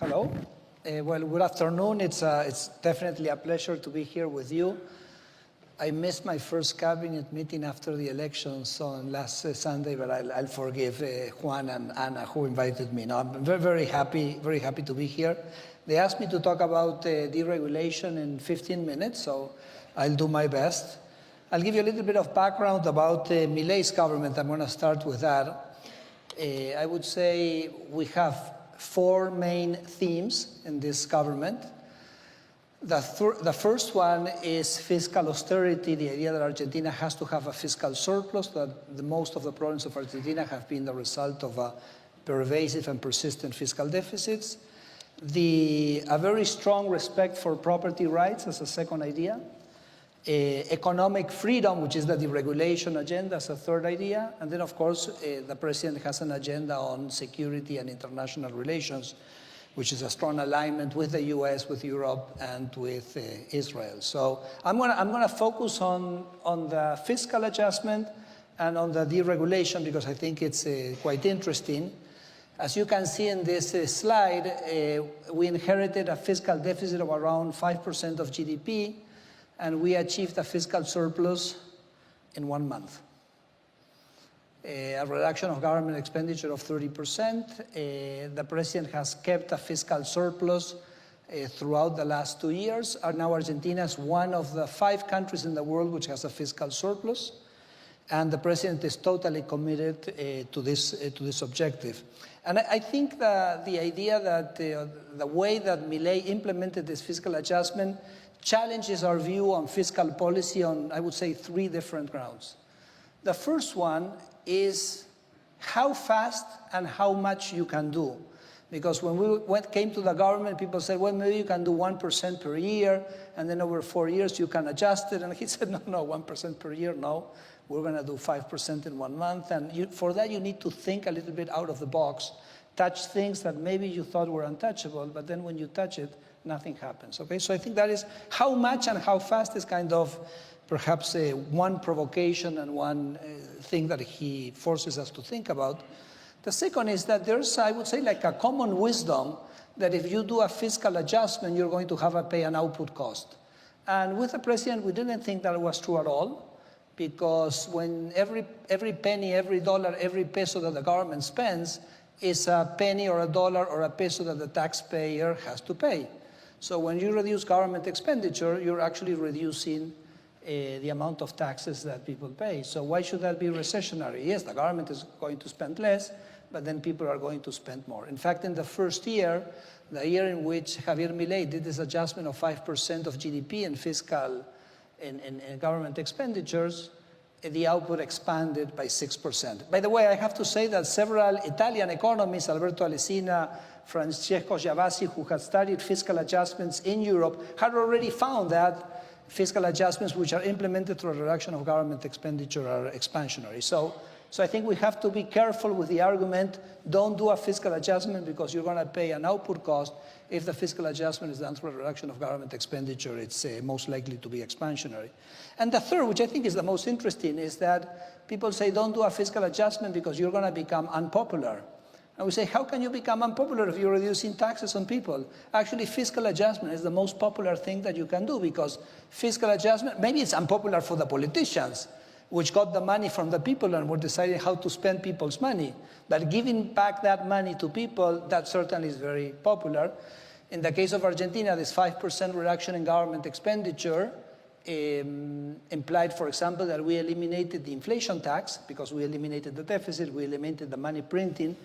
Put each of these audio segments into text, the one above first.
Hello. Well, good afternoon. It's definitely a pleasure to be here with you. I missed my first cabinet meeting after the elections on last Sunday, but I'll forgive Juan and Ana who invited me. No, I'm very happy to be here. They asked me to talk about deregulation in 15 minutes, so I'll do my best. I'll give you a little bit of background about Milei's government. I'm going to start with that. I would say we have four main themes in this government. The first one is fiscal austerity, the idea that Argentina has to have a fiscal surplus, that most of the problems of Argentina have been the result of pervasive and persistent fiscal deficits. A very strong respect for property rights as a second idea. Economic freedom, which is the deregulation agenda, as a third idea. And then, of course, the president has an agenda on security and international relations, which is a strong alignment with the US, with Europe, and with Israel. So I'm gonna focus on the fiscal adjustment and on the deregulation because I think it's quite interesting. As you can see in this slide, we inherited a fiscal deficit of around 5% of GDP, and we achieved a fiscal surplus in 1 month. A reduction of government expenditure of 30%. The president has kept a fiscal surplus throughout the last 2 years. Now Argentina is one of the 5 countries in the world which has a fiscal surplus. And the president is totally committed to this objective. And I think the idea that the way that Milei implemented this fiscal adjustment challenges our view on fiscal policy on, I would say, 3 different grounds. The first one is how fast and how much you can do. Because when we came to the government, people said, well, maybe you can do 1% per year, and then over 4 years you can adjust it. And he said, no, 1% per year, no. We're going to do 5% in 1 month. And for that, you need to think a little bit out of the box, touch things that maybe you thought were untouchable, but then when you touch it, nothing happens, okay? So I think that is how much and how fast is kind of perhaps one provocation and one thing that he forces us to think about. The second is that there's, I would say, like a common wisdom that if you do a fiscal adjustment, you're going to have to pay an output cost. And with the president, we didn't think that was true at all, because when every penny, every dollar, every peso that the government spends is a penny or a dollar or a peso that the taxpayer has to pay. So when you reduce government expenditure, you're actually reducing the amount of taxes that people pay. So why should that be recessionary? Yes, the government is going to spend less, but then people are going to spend more. In fact, in the first year, the year in which Javier Milei did this adjustment of 5% of GDP in fiscal in government expenditures, the output expanded by 6%. By the way, I have to say that several Italian economists, Alberto Alesina, Francesco Giavazzi, who had studied fiscal adjustments in Europe, had already found that fiscal adjustments which are implemented through a reduction of government expenditure are expansionary. So I think we have to be careful with the argument, don't do a fiscal adjustment because you're going to pay an output cost. If the fiscal adjustment is done through a reduction of government expenditure, it's most likely to be expansionary. And the third, which I think is the most interesting, is that people say don't do a fiscal adjustment because you're going to become unpopular. And we say, how can you become unpopular if you're reducing taxes on people? Actually, fiscal adjustment is the most popular thing that you can do because fiscal adjustment, maybe it's unpopular for the politicians, which got the money from the people and were deciding how to spend people's money. But giving back that money to people, that certainly is very popular. In the case of Argentina, this 5% reduction in government expenditure implied, for example, that we eliminated the inflation tax because we eliminated the deficit, we eliminated the money printing,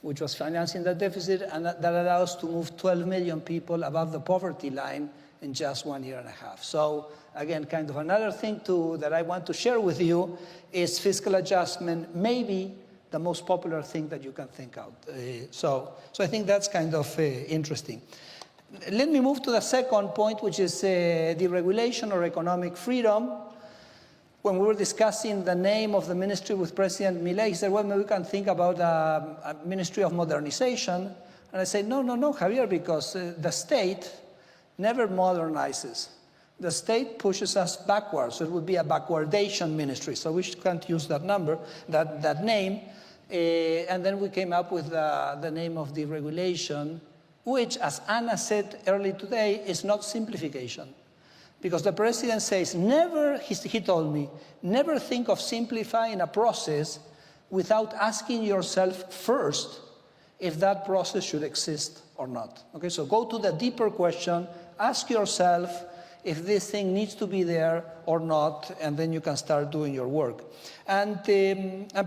which was financing the deficit, and that allowed us to move 12 million people above the poverty line in just 1.5 years. So again, kind of another thing that I want to share with you is fiscal adjustment, maybe the most popular thing that you can think out. So I think that's kind of interesting. Let me move to the second point, which is deregulation or economic freedom. When we were discussing the name of the ministry with President Milei, he said, well, maybe we can think about a ministry of modernization. And I said, no, Javier, because the state never modernizes. The state pushes us backwards. So it would be a backwardation ministry. So we can't use that name. And then we came up with the name of deregulation, which, as Anna said earlier today, is not simplification. Because the president says, never, he told me, never think of simplifying a process without asking yourself first if that process should exist or not. Okay, so go to the deeper question, ask yourself if this thing needs to be there or not, and then you can start doing your work. And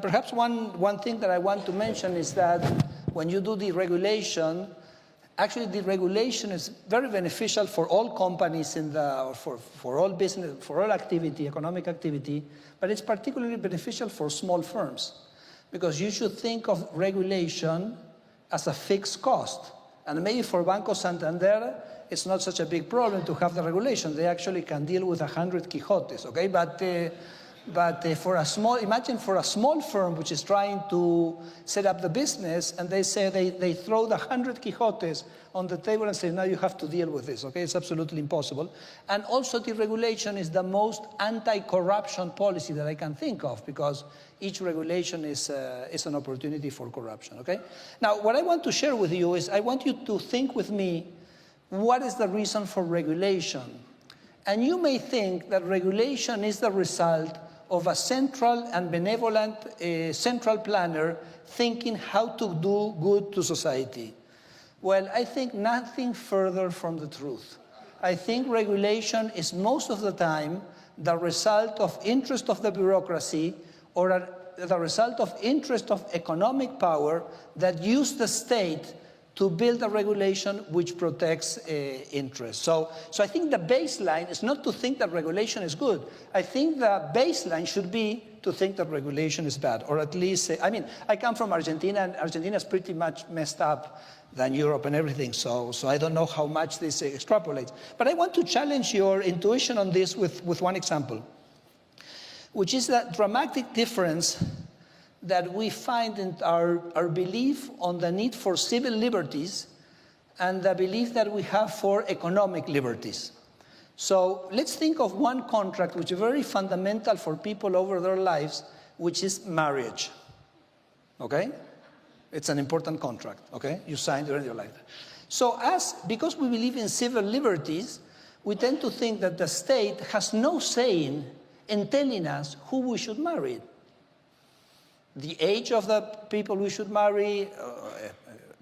perhaps one thing that I want to mention is that when you do deregulation, actually deregulation is very beneficial for all companies for all business, for all activity, economic activity, but it's particularly beneficial for small firms, because you should think of regulation as a fixed cost. And maybe for Banco Santander, it's not such a big problem to have the regulation. They actually can deal with 100 Quijotes, okay? But for a small, imagine for a small firm which is trying to set up the business, and they say they throw the 100 Quijotes on the table and say, now you have to deal with this, okay? It's absolutely impossible. And also deregulation is the most anti-corruption policy that I can think of, because each regulation is an opportunity for corruption, okay? Now, what I want to share with you is I want you to think with me, what is the reason for regulation? And you may think that regulation is the result of a central and benevolent central planner thinking how to do good to society. Well, I think nothing further from the truth. I think regulation is most of the time the result of interest of the bureaucracy or the result of interest of economic power that use the state to build a regulation which protects interests. So I think the baseline is not to think that regulation is good. I think the baseline should be to think that regulation is bad, or at least, I mean, I come from Argentina, and Argentina is pretty much messed up than Europe and everything, so I don't know how much this extrapolates. But I want to challenge your intuition on this with one example, which is that dramatic difference that we find in our belief on the need for civil liberties and the belief that we have for economic liberties. So let's think of one contract which is very fundamental for people over their lives, which is marriage, okay? It's an important contract, okay? You signed during your life. So because we believe in civil liberties, we tend to think that the state has no say in telling us who we should marry. The age of the people we should marry,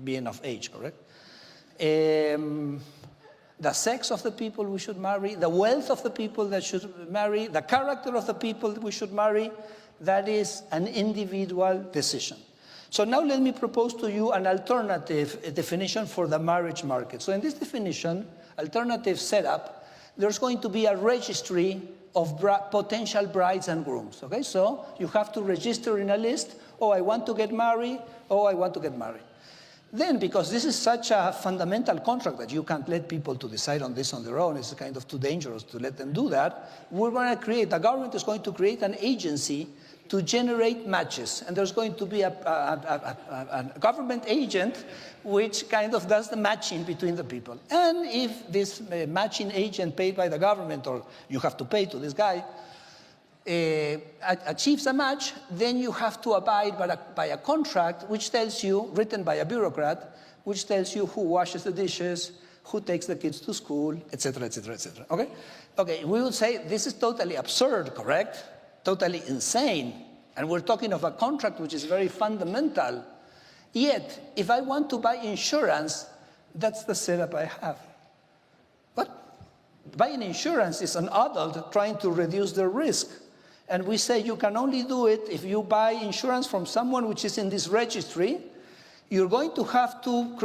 being of age, correct? The sex of the people we should marry, the wealth of the people that should marry, the character of the people that we should marry, that is an individual decision. So now let me propose to you an alternative definition for the marriage market. So in this definition, alternative setup, there's going to be a registry of potential brides and grooms, okay? So you have to register in a list, oh, I want to get married, oh, I want to get married. Then, because this is such a fundamental contract that you can't let people to decide on this on their own, it's kind of too dangerous to let them do that, the government is going to create an agency to generate matches. And there's going to be a government agent which kind of does the matching between the people. And if this matching agent paid by the government, or you have to pay to this guy, achieves a match, then you have to abide by a contract which tells you, written by a bureaucrat, which tells you who washes the dishes, who takes the kids to school, etc., etc., etc. Okay? Okay, we would say this is totally absurd, correct? Totally insane. And we're talking of a contract which is very fundamental. Yet, if I want to buy insurance, that's the setup I have. But buying insurance is an adult trying to reduce their risk. And we say you can only do it if you buy insurance from someone which is in this registry. You're going to have to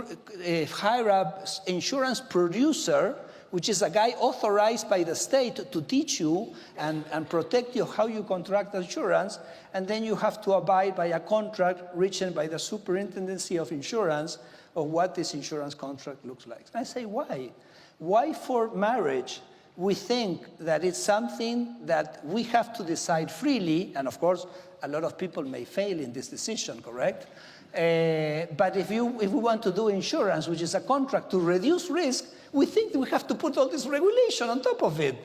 hire an insurance producer, which is a guy authorized by the state to teach you and protect you how you contract insurance, and then you have to abide by a contract written by the Superintendency of Insurance of what this insurance contract looks like. And I say, why? Why for marriage? We think that it's something that we have to decide freely, and of course, a lot of people may fail in this decision, correct? But if we want to do insurance, which is a contract to reduce risk, we think we have to put all this regulation on top of it.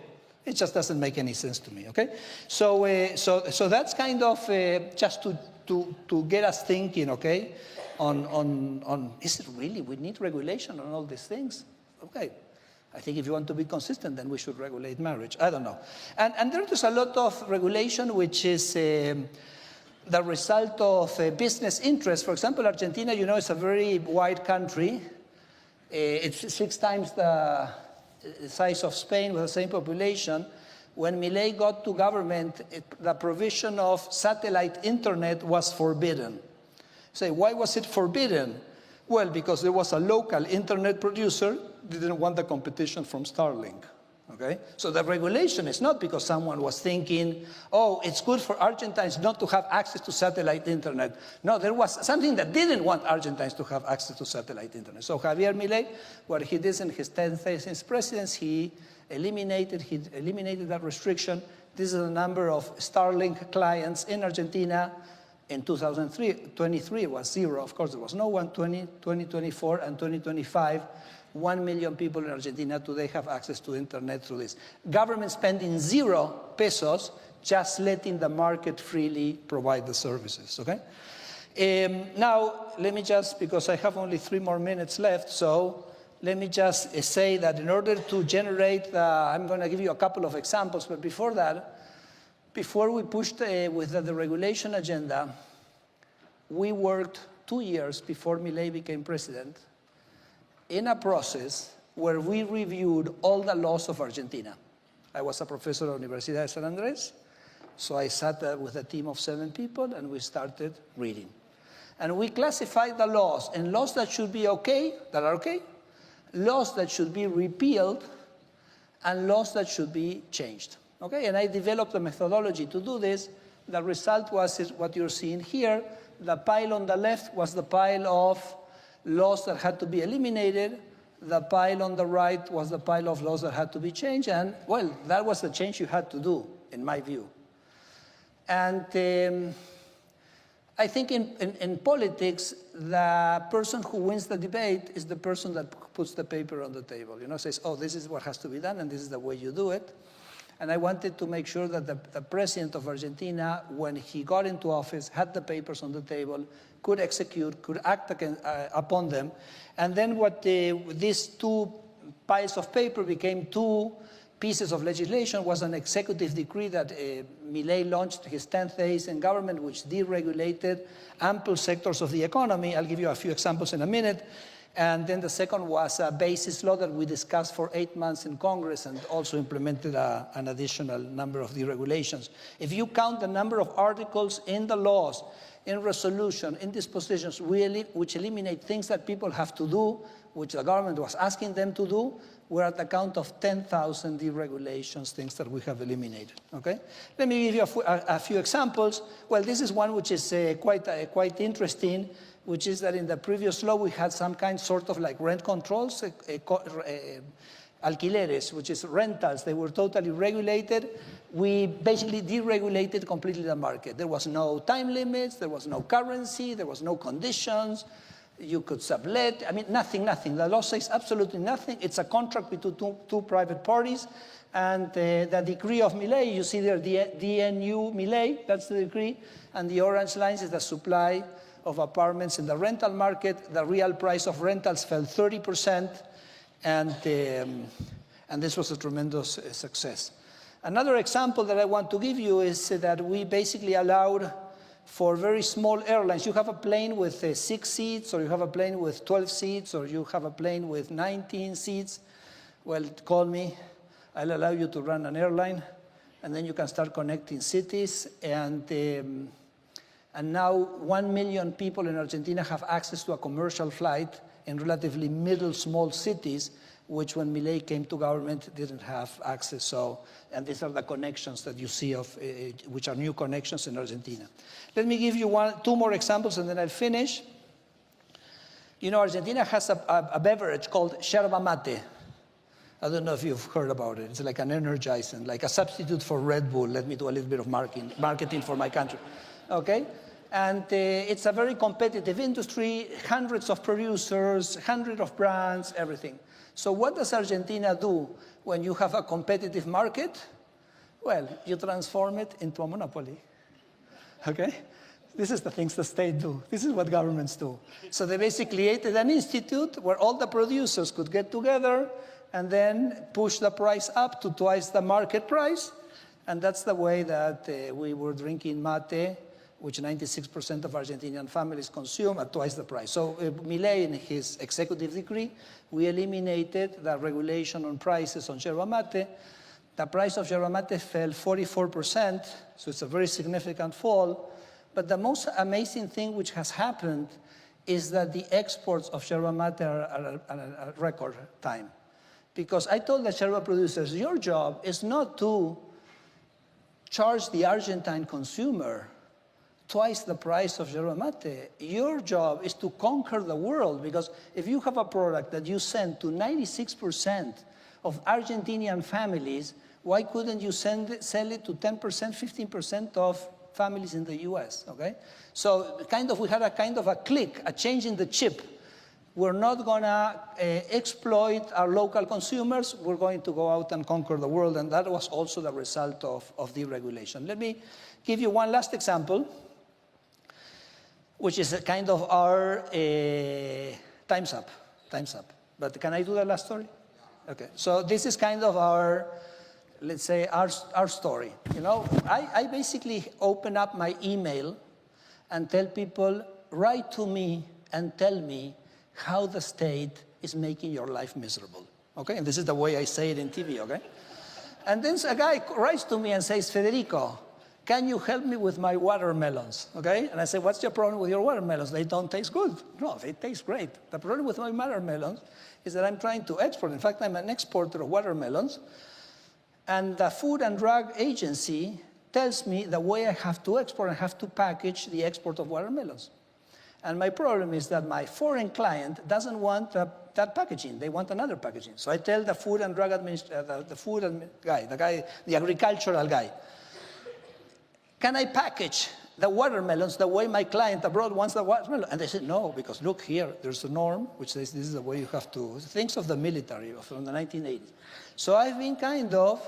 It just doesn't make any sense to me, okay? So that's kind of just to get us thinking, okay? is it really, we need regulation on all these things? Okay. I think if you want to be consistent, then we should regulate marriage. I don't know. And there's a lot of regulation which is the result of business interest. For example, Argentina, you know, is a very wide country. It's 6 times the size of Spain with the same population. When Milei got to government, the provision of satellite internet was forbidden. Say, why was it forbidden? Well, because there was a local internet producer didn't want the competition from Starlink. Okay? So the regulation is not because someone was thinking, oh, it's good for Argentines not to have access to satellite internet. No, there was something that didn't want Argentines to have access to satellite internet. So Javier Milei, what he did in his 10th days in presidency, he eliminated that restriction. This is the number of Starlink clients in Argentina. In 2023, it was 0. Of course, there was no one. 2024 and 2025, 1 million people in Argentina today have access to internet through this. Government spending 0 pesos, just letting the market freely provide the services, okay? Now, let me just, because I have only 3 more minutes left, so let me just say that in order to generate, I'm going to give you a couple of examples, but before that, before we pushed with the deregulation agenda, we worked 2 years before Milei became president in a process where we reviewed all the laws of Argentina. I was a professor at the Universidad de San Andrés, so I sat with a team of 7 people and we started reading. And we classified the laws, and laws that should be okay, that are okay, laws that should be repealed, and laws that should be changed. Okay, and I developed a methodology to do this. The result was what you're seeing here. The pile on the left was the pile of laws that had to be eliminated. The pile on the right was the pile of laws that had to be changed. And, well, that was the change you had to do, in my view. And I think in politics, the person who wins the debate is the person that puts the paper on the table. You know, says, oh, this is what has to be done, and this is the way you do it. And I wanted to make sure that the president of Argentina, when he got into office, had the papers on the table, could execute, could act upon them. And then what these 2 piles of paper became 2 pieces of legislation was an executive decree that Milei launched his 10th days in government, which deregulated ample sectors of the economy. I'll give you a few examples in a minute. And then the second was a basis law that we discussed for 8 months in Congress and also implemented an additional number of deregulations. If you count the number of articles in the laws, in resolution, in dispositions, which eliminate things that people have to do, which the government was asking them to do, we're at the count of 10,000 deregulations, things that we have eliminated, okay? Let me give you a few examples. Well, this is one which is quite interesting, which is that in the previous law, we had some kind sort of like rent controls, alquileres, which is rentals. They were totally regulated. We basically deregulated completely the market. There was no time limits, there was no currency, there was no conditions. You could sublet, I mean, nothing. The law says absolutely nothing. It's a contract between two private parties. And the decree of Milei, you see there, DNU Milei, that's the decree. And the orange lines is the supply of apartments in the rental market. The real price of rentals fell 30%, and this was a tremendous success. Another example that I want to give you is that we basically allowed for very small airlines. You have a plane with 6 seats, or you have a plane with 12 seats, or you have a plane with 19 seats. Well, call me. I'll allow you to run an airline, and then you can start connecting cities. And now 1 million people in Argentina have access to a commercial flight in relatively middle small cities, which when Milei came to government didn't have access. So, and these are the connections that you see of, which are new connections in Argentina. Let me give you 2 more examples and then I'll finish. You know, Argentina has a beverage called yerba mate. I don't know if you've heard about it. It's like an energizant, like a substitute for Red Bull. Let me do a little bit of marketing for my country. Okay? And it's a very competitive industry, hundreds of producers, hundreds of brands, everything. So what does Argentina do when you have a competitive market? Well, you transform it into a monopoly, okay? This is the things the state do. This is what governments do. So they basically created an institute where all the producers could get together and then push the price up to twice the market price. And that's the way that we were drinking mate, which 96% of Argentinian families consume at twice the price. So Milei, in his executive decree, we eliminated the regulation on prices on yerba mate. The price of yerba mate fell 44%, so it's a very significant fall. But the most amazing thing which has happened is that the exports of yerba mate are at a record time. Because I told the yerba producers, your job is not to charge the Argentine consumer twice the price of yerba mate. Your job is to conquer the world, because if you have a product that you send to 96% of Argentinian families, why couldn't you sell it to 10%, 15% of families in the US, okay? So we had a kind of a click, a change in the chip. We're not gonna exploit our local consumers, we're going to go out and conquer the world, and that was also the result of deregulation. Let me give you one last example, which is a kind of our, time's up. But can I do the last story? Okay, so this is kind of our, let's say, our story. You know, I basically open up my email and tell people, write to me and tell me how the state is making your life miserable, okay? And this is the way I say it in TV, okay? And then a guy writes to me and says, Federico, can you help me with my watermelons, okay? And I say, what's your problem with your watermelons? They don't taste good. No, they taste great. The problem with my watermelons is that I'm trying to export. In fact, I'm an exporter of watermelons. And the Food and Drug Agency tells me the way I have to export, I have to package the export of watermelons. And my problem is that my foreign client doesn't want that packaging. They want another packaging. So I tell the Food and Drug the agricultural guy, can I package the watermelons the way my client abroad wants the watermelon? And they said, no, because look here, there's a norm which says this is the way you have to, things of the military from the 1980s. So I've been kind of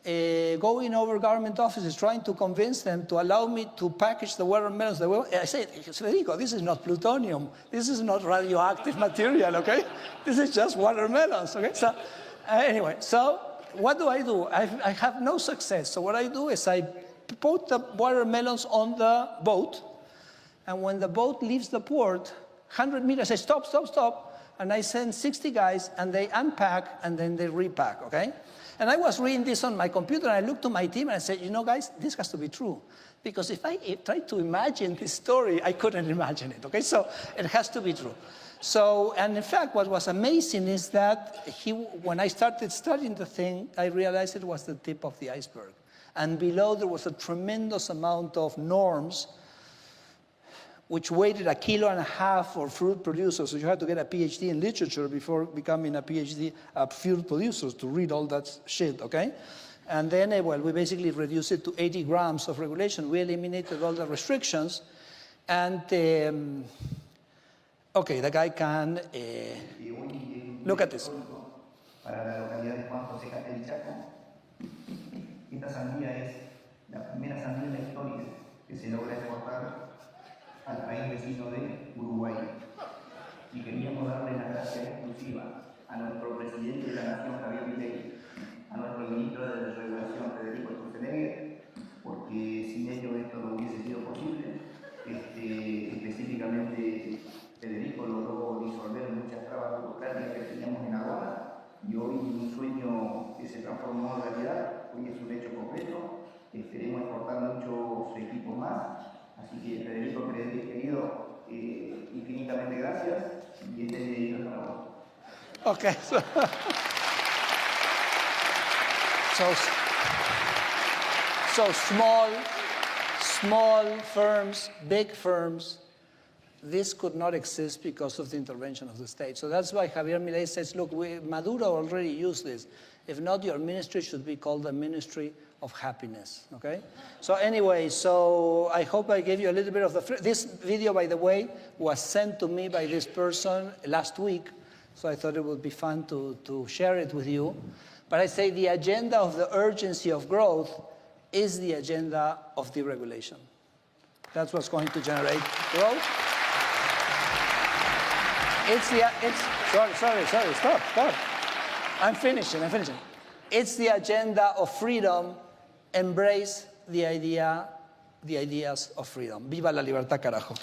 going over government offices, trying to convince them to allow me to package the watermelons the way I said, Federico, this is not plutonium, this is not radioactive material, okay? This is just watermelons, okay? So anyway, so what do? I have no success. So what I do is I put the watermelons on the boat, and when the boat leaves the port, 100 meters, I say, stop, stop, stop, and I send 60 guys, and they unpack, and then they repack, okay? And I was reading this on my computer, and I looked to my team, and I said, you know, guys, this has to be true. Because if I tried to imagine this story, I couldn't imagine it, okay? So it has to be true. So, and in fact, what was amazing is that when I started studying the thing, I realized it was the tip of the iceberg. And below there was a tremendous amount of norms which weighted 1.5 kilos for fruit producers. So you had to get a PhD in literature before becoming a PhD of fruit producers to read all that shit, okay? And then, well, we basically reduced it to 80 grams of regulation. We eliminated all the restrictions. And, okay, the guy can, look at this. Esta sandía es la primera sandía en la historia que se logra exportar al país vecino de Uruguay. Y queríamos darle las gracias exclusivas a nuestro presidente de la Nación, Javier Milei, a nuestro ministro de Desregulación, Sturzenegger, porque sin ellos esto no hubiese sido posible. Específicamente, Federico logró disolver muchas trabas burocráticas que teníamos en aduana, y hoy un sueño que se transformó en realidad, hoy es un hecho concreto. Esperemos exportar muchos equipos más. Así que, Federico, querido, infinitamente gracias, y este video es para vos. Okay, so small firms, big firms, this could not exist because of the intervention of the state. So that's why Javier Milei says, look, Maduro already used this. If not, your ministry should be called the Ministry of Happiness, okay? So anyway, so I hope I gave you a little bit of this video, by the way, was sent to me by this person last week, so I thought it would be fun to share it with you. But I say the agenda of the urgency of growth is the agenda of deregulation. That's what's going to generate growth. Sorry, stop. I'm finishing. It's the agenda of freedom. Embrace the ideas of freedom. Viva la libertad, carajo.